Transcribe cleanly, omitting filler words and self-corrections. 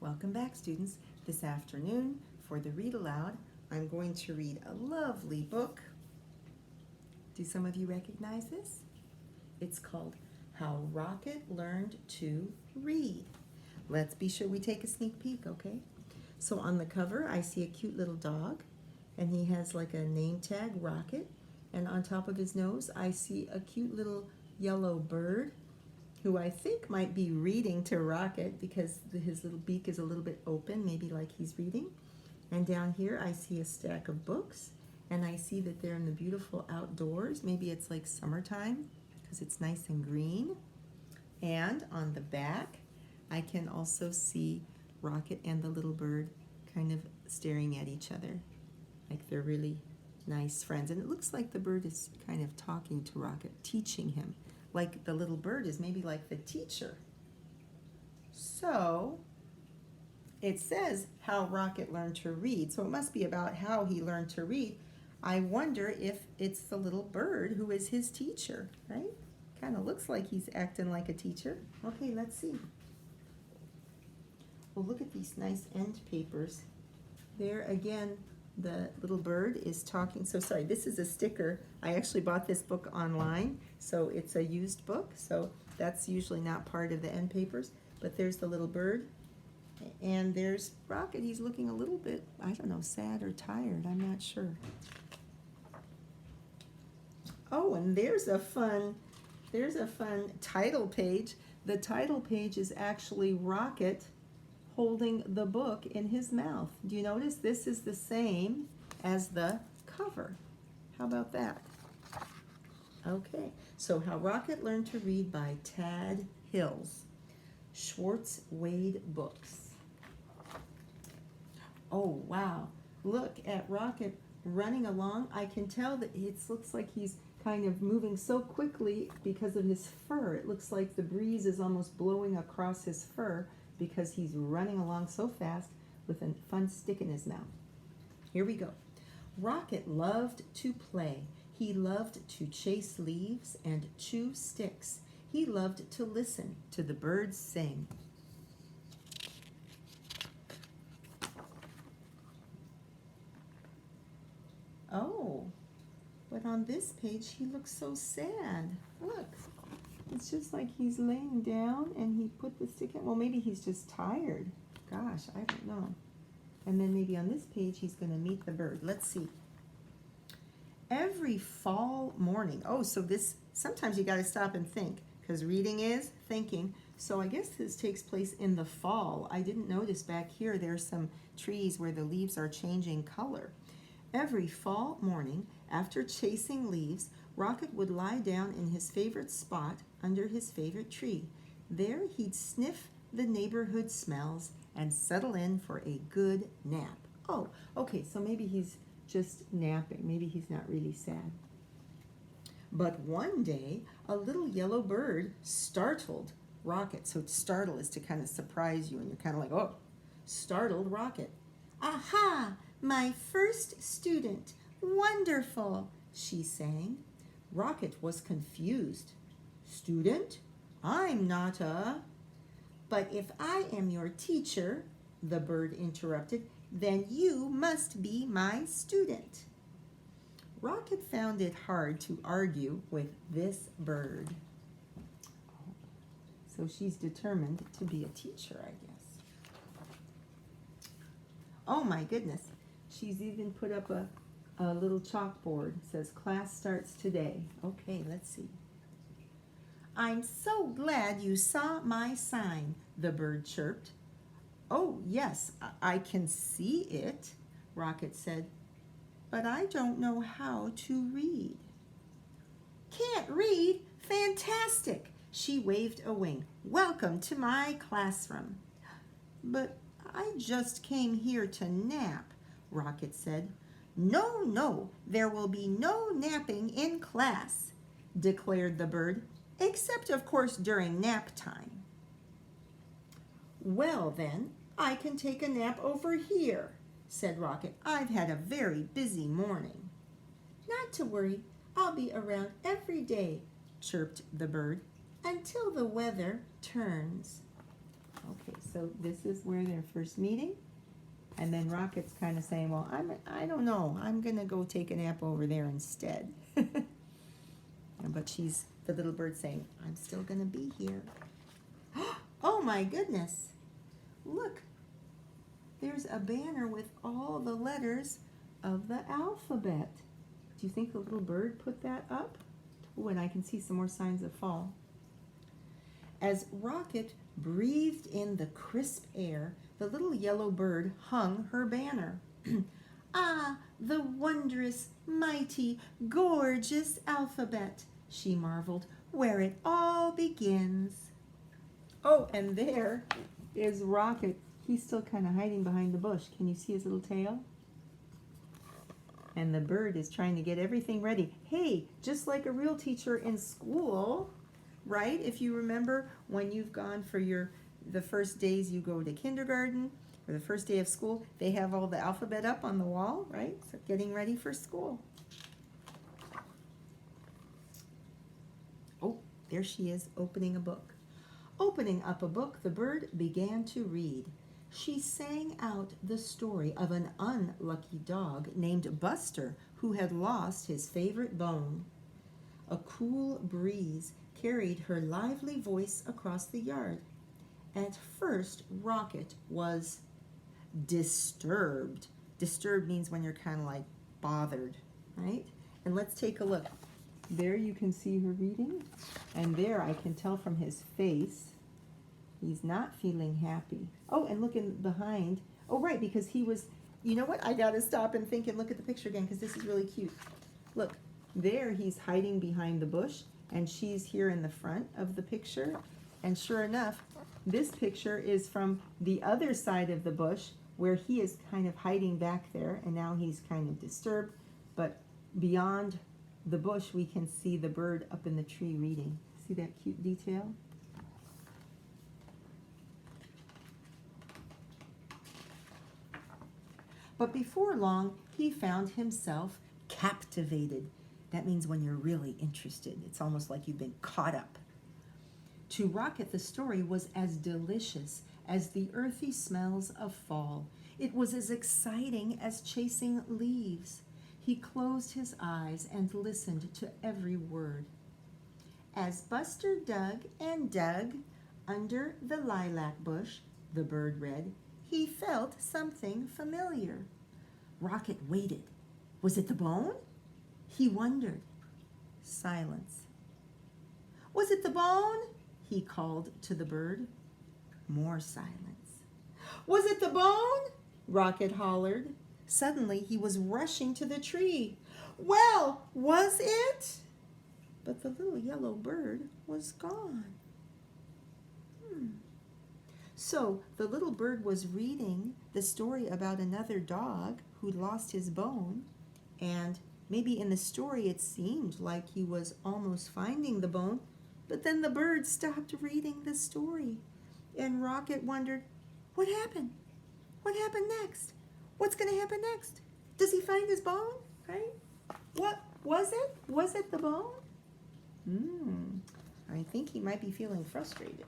Welcome back, students. This afternoon, for the Read Aloud, I'm going to read a lovely book. Do some of you recognize this? It's called How Rocket Learned to Read. Let's be sure we take a sneak peek, okay? So on the cover, I see a cute little dog, and he has like a name tag, Rocket, and on top of his nose, I see a cute little yellow bird who I think might be reading to Rocket because his little beak is a little bit open, maybe like he's reading. And down here I see a stack of books, and I see that they're in the beautiful outdoors. Maybe it's like summertime because it's nice and green. And on the back, I can also see Rocket and the little bird kind of staring at each other like they're really nice friends. And it looks like the bird is kind of talking to Rocket, teaching him. Like the little bird is maybe like the teacher. So it says how Rocket learned to read. So it must be about how he learned to read. I wonder if it's the little bird who is his teacher, right? Kind of looks like he's acting like a teacher. Okay, let's see. Well, look at these nice end papers. There again, the little bird is talking. So sorry, this is a sticker. I actually bought this book online, so it's a used book, so that's usually not part of the end papers. But there's the little bird, and there's Rocket. He's looking a little bit, I don't know, sad or tired. I'm not sure. Oh, and there's a fun title page. The title page is actually Rocket holding the book in his mouth. Do you notice this is the same as the cover? How about that? Okay, so How Rocket Learned to Read by Tad Hills, Schwartz Wade Books. Oh, wow. Look at Rocket running along. I can tell that it looks like he's kind of moving so quickly because of his fur. It looks like the breeze is almost blowing across his fur because he's running along so fast with a fun stick in his mouth. Here we go. Rocket loved to play. He loved to chase leaves and chew sticks. He loved to listen to the birds sing. Oh, but on this page he looks so sad. Look. It's just like he's laying down and he put the stick in. Well, maybe he's just tired. Gosh, I don't know. And then maybe on this page he's going to meet the bird. Let's see. Every fall morning. Oh, so this, sometimes you got to stop and think because reading is thinking. So I guess this takes place in the fall. I didn't notice back here there's some trees where the leaves are changing color. Every fall morning, after chasing leaves, Rocket would lie down in his favorite spot under his favorite tree. There he'd sniff the neighborhood smells and settle in for a good nap. Oh, okay, so maybe he's just napping. Maybe he's not really sad. But one day, a little yellow bird startled Rocket. So to startle is to kind of surprise you, and you're kind of like, oh, startled Rocket. Aha, my first student. Wonderful, she sang. Rocket was confused. Student? I'm not a... But if I am your teacher, the bird interrupted, then you must be my student. Rocket found it hard to argue with this bird. So she's determined to be a teacher, I guess. Oh my goodness. She's even put up a little chalkboard. It says, class starts today. Okay, let's see. I'm so glad you saw my sign, the bird chirped. Oh, yes, I can see it, Rocket said, but I don't know how to read. Can't read? Fantastic! She waved a wing. Welcome to my classroom. But I just came here to nap, Rocket said. No, no, there will be no napping in class, declared the bird, except of course during nap time. Well then, I can take a nap over here, said Rocket. I've had a very busy morning. Not to worry, I'll be around every day, chirped the bird, until the weather turns. Okay, so this is where they're first meeting. And then Rocket's kind of saying, well, I don't know. I'm going to go take a nap over there instead. But she's, the little bird saying, I'm still going to be here. Oh my goodness. Look, there's a banner with all the letters of the alphabet. Do you think the little bird put that up? Oh, and I can see some more signs of fall. As Rocket breathed in the crisp air, the little yellow bird hung her banner. Ah, the wondrous, mighty, gorgeous alphabet, she marveled, where it all begins. Oh, and there is Rocket. He's still kind of hiding behind the bush. Can you see his little tail? And the bird is trying to get everything ready. Hey, just like a real teacher in school, right? If you remember when you've gone for the first days you go to kindergarten or the first day of school, they have all the alphabet up on the wall, right? So getting ready for school. Oh, there she is, opening a book. Opening up a book, the bird began to read. She sang out the story of an unlucky dog named Buster who had lost his favorite bone. A cool breeze carried her lively voice across the yard. At first, Rocket was disturbed. Disturbed means when you're kind of like bothered, right? And let's take a look. There you can see her reading, and there I can tell from his face he's not feeling happy. Oh, and look in behind. Oh, right, because he was, you know what? I got to stop and think and look at the picture again because this is really cute. Look, there he's hiding behind the bush, and she's here in the front of the picture. And sure enough, this picture is from the other side of the bush where he is kind of hiding back there, and now he's kind of disturbed. But beyond the bush, we can see the bird up in the tree reading. See that cute detail? But before long, he found himself captivated. That means when you're really interested. It's almost like you've been caught up. To Rocket, the story was as delicious as the earthy smells of fall. It was as exciting as chasing leaves. He closed his eyes and listened to every word. As Buster dug and dug under the lilac bush, the bird read, he felt something familiar. Rocket waited. Was it the bone? He wondered. Silence. Was it the bone? He called to the bird. More silence. Was it the bone? Rocket hollered. Suddenly he was rushing to the tree. Well, was it? But the little yellow bird was gone. So the little bird was reading the story about another dog who'd lost his bone, and maybe in the story it seemed like he was almost finding the bone, but then the bird stopped reading the story, and Rocket wondered, what happened? What happened next? What's going to happen next? Does he find his bone? Right? What was it? Was it the bone? I think he might be feeling frustrated.